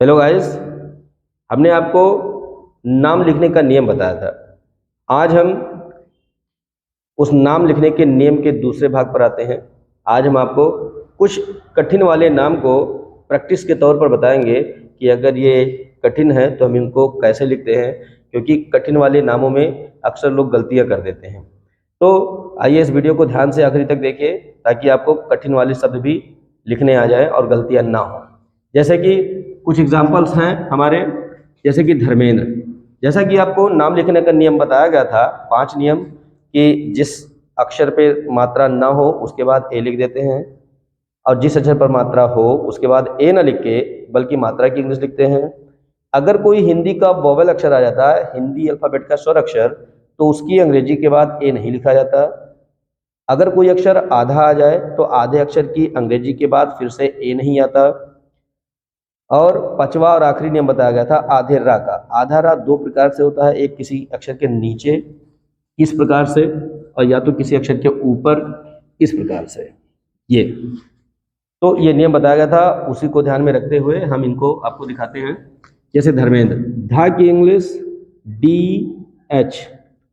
Hello guys, हमने आपको नाम लिखने का नियम बताया था। आज हम उस नाम लिखने के नियम के दूसरे भाग पर आते हैं। आज हम आपको कुछ कठिन वाले नाम को प्रैक्टिस के तौर पर बताएंगे कि अगर ये कठिन है तो हम इनको कैसे लिखते हैं, क्योंकि कठिन वाले नामों में अक्सर लोग गलतियां कर देते हैं। तो आइए इस वीडियो को ध्यान से आखिरी तक देखिए ताकि आपको कठिन वाले शब्द भी लिखने आ जाए और गलतियां ना हो। जैसे कि कुछ एग्जाम्पल्स हैं हमारे, जैसे कि धर्मेंद्र। जैसा कि आपको नाम लिखने का नियम बताया गया था, 5 नियम, कि जिस अक्षर पे मात्रा ना हो उसके बाद ए लिख देते हैं, और जिस अक्षर पर मात्रा हो उसके बाद ए ना लिख के बल्कि मात्रा की इंग्लिश लिखते हैं। अगर कोई हिंदी का वोवेल अक्षर आ जाता है, हिंदी अल्फाबेट का स्वर अक्षर, तो उसकी अंग्रेजी के बाद ए नहीं लिखा जाता। अगर कोई अक्षर आधा आ जाए तो आधे अक्षर की अंग्रेजी के बाद फिर से ए नहीं आता। और 5वां और आखिरी नियम बताया गया था आधे रा का। आधा रा 2 प्रकार से होता है, एक किसी अक्षर के नीचे इस प्रकार से, और या तो किसी अक्षर के ऊपर इस प्रकार से। ये तो ये नियम बताया गया था, उसी को ध्यान में रखते हुए हम इनको आपको दिखाते हैं। जैसे धर्मेंद्र, धा की इंग्लिश डी एच,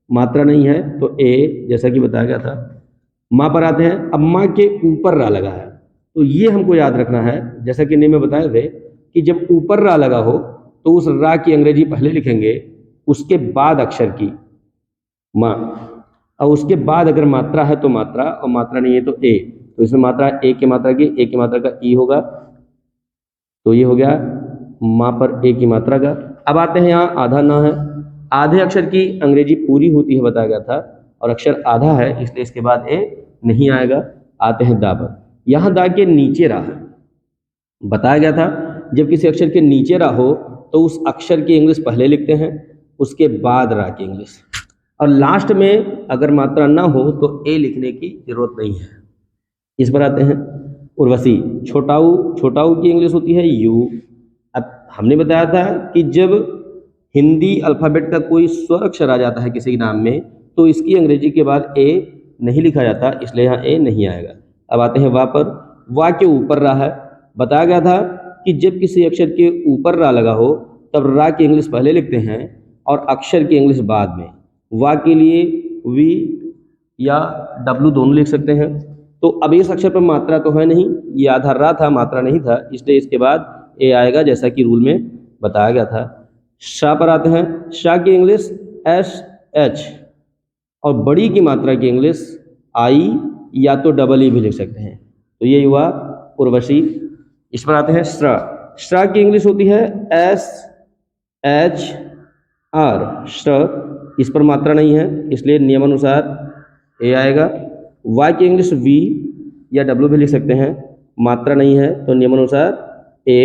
मात्रा नहीं है तो ए, जैसा कि बताया गया था। माँ पर आते हैं। अब माँ के ऊपर रा लगा है तो ये हमको याद रखना है, जैसा कि नियम में बताए थे कि जब ऊपर रा लगा हो तो उस रा की अंग्रेजी पहले लिखेंगे, उसके बाद अक्षर की माँ, और उसके बाद अगर मात्रा है तो मात्रा, और मात्रा नहीं है तो ए। तो इसमें मात्रा ए की मात्रा की, ए की मात्रा का ई होगा, तो ये हो गया माँ पर ए की मात्रा का। अब आते हैं यहाँ आधा ना है। आधे अक्षर की अंग्रेजी पूरी होती है बताया गया था, और अक्षर आधा है इसलिए इसके बाद ए नहीं आएगा। आते हैं दा पर। यहाँ दा के नीचे रा है। बताया गया था जब किसी अक्षर के नीचे रा हो तो उस अक्षर की इंग्लिश पहले लिखते हैं, उसके बाद रा की इंग्लिश, और लास्ट में अगर मात्रा ना हो तो ए लिखने की जरूरत नहीं है। इस पर आते हैं। उर्वशी, छोटाऊ, छोटाऊ की इंग्लिश होती है यू। अब हमने बताया था कि जब हिंदी अल्फ़ाबेट का कोई स्वर अक्षर आ जाता है किसी नाम में तो इसकी अंग्रेजी के बाद ए नहीं लिखा जाता, इसलिए यहाँ ए नहीं आएगा। अब आते हैं वा पर। वा के ऊपर रा है। बताया गया था कि जब किसी अक्षर के ऊपर रा लगा हो तब रा की इंग्लिश पहले लिखते हैं और अक्षर की इंग्लिश बाद में। वा के लिए वी या डब्लू दोनों लिख सकते हैं। तो अब इस अक्षर पर मात्रा तो है नहीं, ये आधा रा था, मात्रा नहीं था, इसलिए इसके बाद ए आएगा जैसा कि रूल में बताया गया था। शाह पर आते हैं। शाह की इंग्लिश एस एच, और बड़ी की मात्रा की इंग्लिश आई या तो डबल ई भी लिख सकते हैं। तो ये हुआ उर्वशी। इस पर आते हैं श्रा। श्रा की इंग्लिश होती है एस एच आर, श्र। इस पर मात्रा नहीं है इसलिए नियमानुसार ए आएगा। वाई की इंग्लिश वी या डब्ल्यू भी लिख सकते हैं, मात्रा नहीं है तो नियमानुसार ए।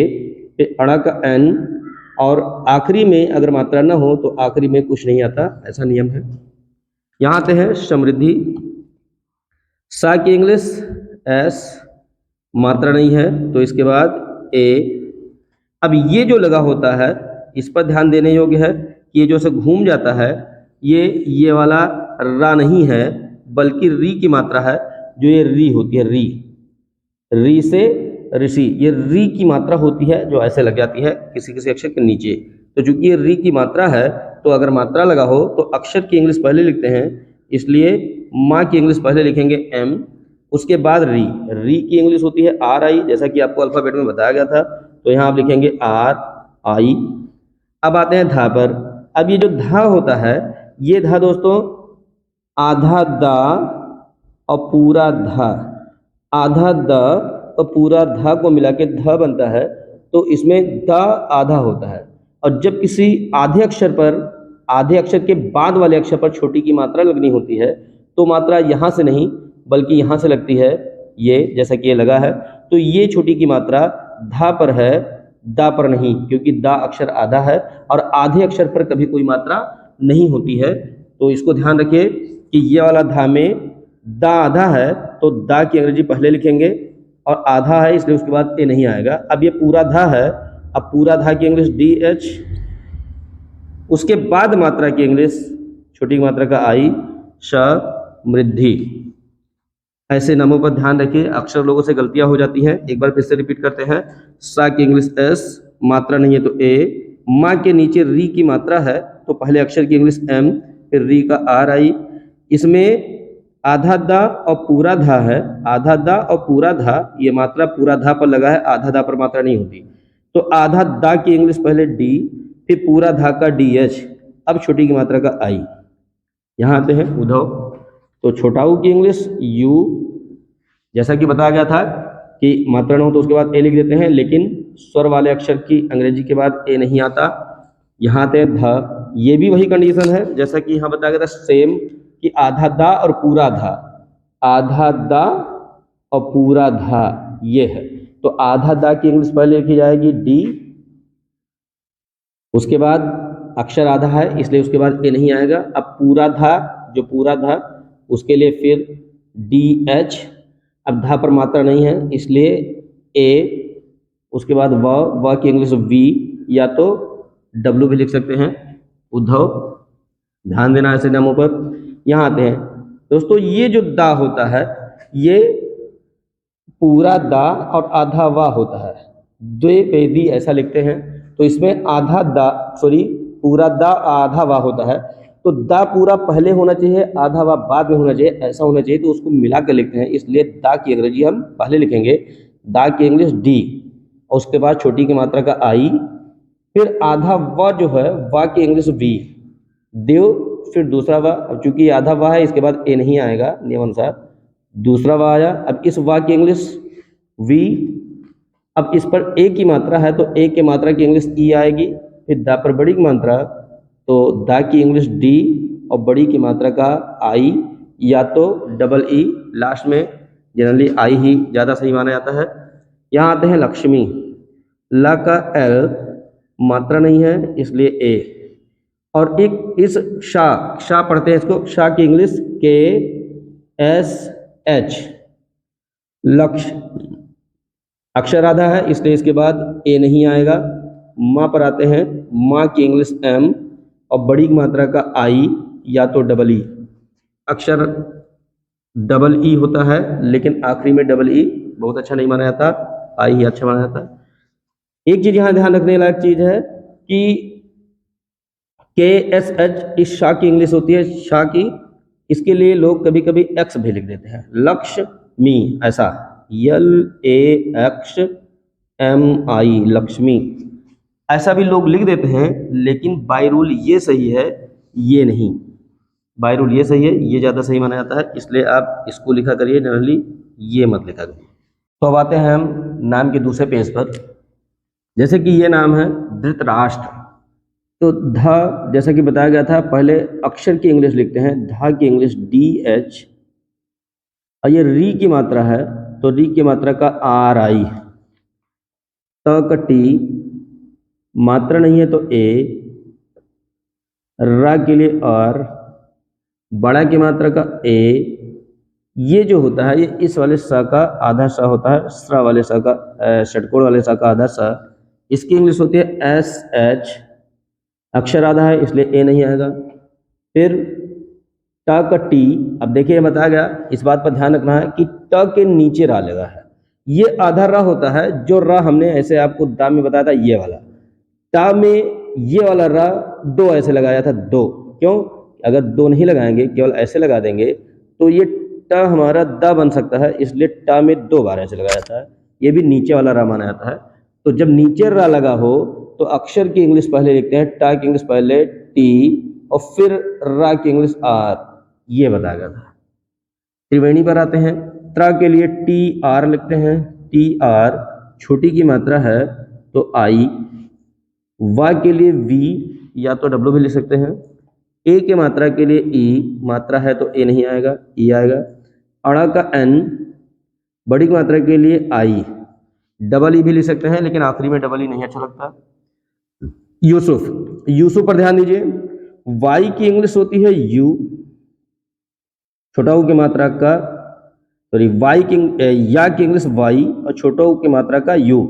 पे अड़ा का एन, और आखिरी में अगर मात्रा ना हो तो आखिरी में कुछ नहीं आता, ऐसा नियम है। यहाँ आते हैं समृद्धि। सा की इंग्लिश एस, मात्रा नहीं है तो इसके बाद ए। अब ये जो लगा होता है इस पर ध्यान देने योग्य है कि ये जो से घूम जाता है, ये वाला रा नहीं है बल्कि री की मात्रा है। जो ये री होती है, री से ऋषि, ये री की मात्रा होती है जो ऐसे लग जाती है किसी किसी अक्षर के नीचे। तो चूंकि ये री की मात्रा है तो अगर मात्रा लगा हो तो अक्षर की इंग्लिश पहले लिखते हैं, इसलिए माँ की इंग्लिश पहले लिखेंगे एम, उसके बाद री की इंग्लिश होती है आर आई, जैसा कि आपको अल्फाबेट में बताया गया था। तो यहाँ आप लिखेंगे आर आई। अब आते हैं धा पर। अब ये जो धा होता है, ये धा दोस्तों आधा दा और पूरा धा, आधा द और पूरा धा को मिला के ध बनता है, तो इसमें द आधा होता है। और जब किसी आधे अक्षर पर, आधे अक्षर के बाद वाले अक्षर पर छोटी की मात्रा लगनी होती है तो मात्रा यहाँ से नहीं बल्कि यहाँ से लगती है, ये जैसा कि ये लगा है। तो ये छोटी की मात्रा धा पर है, दा पर नहीं, क्योंकि दा अक्षर आधा है और आधे अक्षर पर कभी कोई मात्रा नहीं होती है। तो इसको ध्यान रखिए कि ये वाला धा में दा आधा है तो दा की अंग्रेजी पहले लिखेंगे, और आधा है इसलिए उसके बाद ए नहीं आएगा। अब ये पूरा धा है, अब पूरा धा की इंग्लिश डी एच, उसके बाद मात्रा की इंग्लिश छोटी मात्रा का आई, समृद्धि। ऐसे नामों पर ध्यान रखिए, अक्सर लोगों से गलतियां हो जाती हैं। एक बार फिर से रिपीट करते हैं। सा की इंग्लिश एस, मात्रा नहीं है तो ए, माँ के नीचे री की मात्रा है तो पहले अक्षर की इंग्लिश एम, फिर री का आर आई। इसमें आधा दा और पूरा धा है, आधा दा और पूरा धा, ये मात्रा पूरा धा पर लगा है, आधा धा पर मात्रा नहीं होती। तो आधा दा की इंग्लिश पहले डी, फिर पूरा धा का डी एच, अब छोटी की मात्रा का आई। यहाँ आते हैं उद्धव, तो छोटा ऊ की इंग्लिश यू, जैसा कि बताया गया था कि मात्रा न हो तो उसके बाद ए लिख देते हैं, लेकिन स्वर वाले अक्षर की अंग्रेजी के बाद ए नहीं आता। यहाँ आते हैं ध, ये भी वही कंडीशन है जैसा कि यहाँ बताया गया था सेम, कि आधा दा और पूरा धा, आधा दा और पूरा धा ये है। तो आधा दा की इंग्लिश पहले लिखी जाएगी डी, उसके बाद अक्षर आधा है इसलिए उसके बाद ए नहीं आएगा। अब पूरा धा, जो पूरा धा उसके लिए फिर डी एच, अब धा पर मात्रा नहीं है इसलिए ए, उसके बाद व की इंग्लिश वी या तो डब्ल्यू भी लिख सकते हैं, उद्धव। ध्यान देना ऐसे नामों पर। यहाँ आते हैं दोस्तों, ये जो दा होता है ये पूरा दा और आधा वा होता है, द्वे पेदी ऐसा लिखते हैं। तो इसमें आधा दा, सॉरी पूरा दा आधा वा होता है, तो दा पूरा पहले होना चाहिए, आधा वा बाद में होना चाहिए, ऐसा होना चाहिए, तो उसको मिला कर लिखते हैं। इसलिए दा की अंग्रेजी हम पहले लिखेंगे, दा की इंग्लिश डी, और उसके बाद छोटी की मात्रा का आई, फिर आधा व जो है वा की इंग्लिश वी, देव, फिर दूसरा वा। अब चूंकि आधा वा है इसके बाद ए नहीं आएगा नियम अनुसार, दूसरा वा आया। अब इस वा की इंग्लिश वी, अब इस पर ए की मात्रा है तो ए की मात्रा की इंग्लिश ई आएगी, फिर दा पर बड़ी की मात्रा तो दा की इंग्लिश डी और बड़ी की मात्रा का आई या तो डबल ई, लास्ट में जनरली आई ही ज़्यादा सही माना जाता है। यहाँ आते हैं लक्ष्मी, ला का एल मात्रा नहीं है इसलिए ए, और एक इस शाह पढ़ते हैं इसको, शाह की इंग्लिश के एस एच, लक्ष्य अक्षर आधा है इसलिए इसके बाद ए नहीं आएगा। माँ पर आते हैं, माँ की इंग्लिश एम और बड़ी की मात्रा का आई या तो डबल ई, अक्षर डबल ई होता है लेकिन आखिरी में डबल ई बहुत अच्छा नहीं माना जाता, आई ही अच्छा माना जाता है। एक चीज यहाँ ध्यान रखने लायक चीज है कि के एस एच इस शाह की इंग्लिश होती है, शाह की, इसके लिए लोग कभी कभी एक्स भी लिख देते हैं, लक्ष्य मी ऐसा, एल ए एक्स एम आई लक्ष्मी, ऐसा भी लोग लिख देते हैं, लेकिन बाय रूल ये सही है, ये नहीं, बाय रूल ये सही है, ये ज़्यादा सही माना जाता है, इसलिए आप इसको लिखा करिए, जनरली ये मत लिखा करिए। तो अब आते हैं हम नाम के दूसरे पेज पर, जैसे कि ये नाम है धृतराष्ट्र, तो ध जैसा कि बताया गया था पहले अक्षर की इंग्लिश लिखते हैं, धा की इंग्लिश डी एच, और ये री की मात्रा है तो री की मात्रा का आर आई, त का टी मात्रा नहीं है तो ए, रा के लिए आर, बड़ा की मात्रा का ए, ये जो होता है ये इस वाले सा का आधा सा होता है, स्रा वाले सा का, षटकोण वाले सा का आधा सा, इसकी इंग्लिश होती है एस एच, अक्षर आधा है इसलिए ए नहीं आएगा। फिर ट का टी, अब देखिए बताया गया, इस बात पर ध्यान रखना है कि ट के नीचे रा लगा है, ये आधा रा होता है, जो रा हमने ऐसे आपको दा में बताया था ये वाला, टा में ये वाला रा दो ऐसे लगाया था, दो, क्यों, अगर दो नहीं लगाएंगे केवल ऐसे लगा देंगे तो ये टा हमारा दा बन सकता है, इसलिए टा में दो बार ऐसे लगाया जाता है, ये भी नीचे वाला रा माना जाता है। तो जब नीचे रा लगा हो तो अक्षर की इंग्लिश पहले लिखते हैं, टा की इंग्लिश पहले टी और फिर रा की इंग्लिश आर, ये बताया गया था। त्रिवेणी पर आते हैं, त्रा के लिए टी आर लिखते हैं, टी आर, छोटी की मात्रा है तो आई, वा के लिए वी या तो डब्ल्यू भी लिख सकते हैं, ए के मात्रा के लिए ई, मात्रा है तो ए नहीं आएगा, ई आएगा, अड़ा का एन, बड़ी की मात्रा के लिए आई, डबल ई भी लिख सकते हैं लेकिन आखिरी में डबल ई नहीं अच्छा लगता। यूसुफ, यूसुफ पर ध्यान दीजिए, वाई की इंग्लिश होती है यू, छोटा ऊ की मात्रा का, सॉरी वाई की या की इंग्लिश वाई और छोटा ऊ की मात्रा का यू।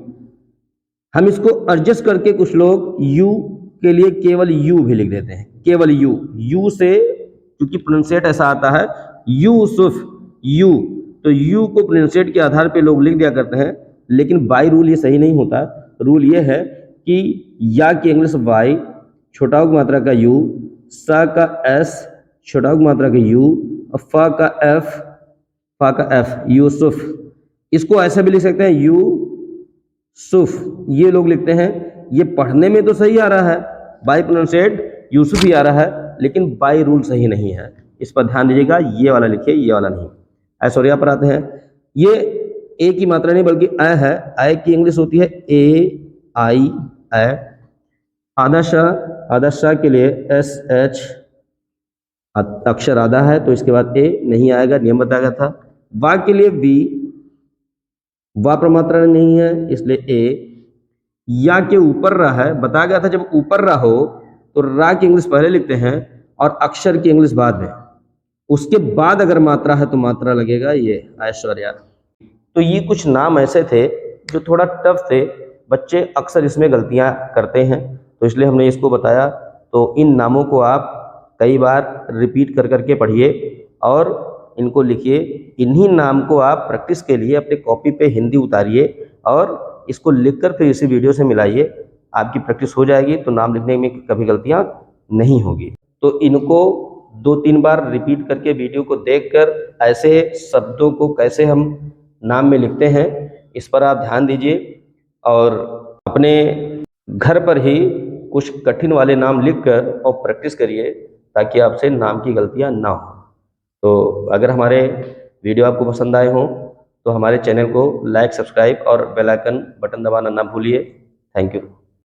हम इसको एडजस्ट करके कुछ लोग यू के लिए केवल यू भी लिख देते हैं, केवल यू, यू से क्योंकि प्रोनाउंसिएट ऐसा आता है यूसुफ यू, तो यू को प्रोनाउंसिएट के आधार पे लोग लिख दिया करते हैं, लेकिन बाय रूल ये सही नहीं होता। रूल ये है कि या की इंग्लिश वाई, छोटा उग मात्रा का यू, सा का एस, छोटा उग मात्रा का यू, और फा का एफ, यूसुफ। इसको ऐसे भी लिख सकते हैं यूसुफ, ये लोग लिखते हैं। ये पढ़ने में तो सही आ रहा है, बाई प्रोनाउंसिएट यूसुफ ही आ रहा है, लेकिन बाई रूल सही नहीं है। इस पर ध्यान दीजिएगा, ये वाला लिखिए, ये वाला नहीं। ऐश्वर्या पर आते हैं। ये ए की मात्रा नहीं बल्कि अ है। अ की इंग्लिश होती है ए आई अ। आधा शाह के लिए एस एच, अक्षर आधा है तो इसके बाद ए नहीं आएगा, नियम बताया गया था। वा के लिए वी, वा पर मात्रा नहीं है इसलिए ए। या के ऊपर रा है, बताया गया था जब ऊपर रा हो तो रा की इंग्लिश पहले लिखते हैं और अक्षर की इंग्लिश बाद में, उसके बाद अगर मात्रा है तो मात्रा लगेगा, ये ऐश्वर्या। तो ये कुछ नाम ऐसे थे जो थोड़ा टफ थे, बच्चे अक्सर इसमें गलतियां करते हैं, तो इसलिए हमने इसको बताया। तो इन नामों को आप कई बार रिपीट कर करके पढ़िए और इनको लिखिए। इन्हीं नाम को आप प्रैक्टिस के लिए अपने कॉपी पे हिंदी उतारिए और इसको लिखकर फिर इसी वीडियो से मिलाइए। आपकी प्रैक्टिस हो जाएगी तो नाम लिखने में कभी गलतियां नहीं होगी। तो इनको 2-3 बार रिपीट करके वीडियो को देखकर ऐसे शब्दों को कैसे हम नाम में लिखते हैं, इस पर आप ध्यान दीजिए और अपने घर पर ही कुछ कठिन वाले नाम लिखकर और प्रैक्टिस करिए ताकि आपसे नाम की गलतियां ना हो। तो अगर हमारे वीडियो आपको पसंद आए हों तो हमारे चैनल को लाइक, सब्सक्राइब और बेल आइकन बटन दबाना ना भूलिए। Thank you.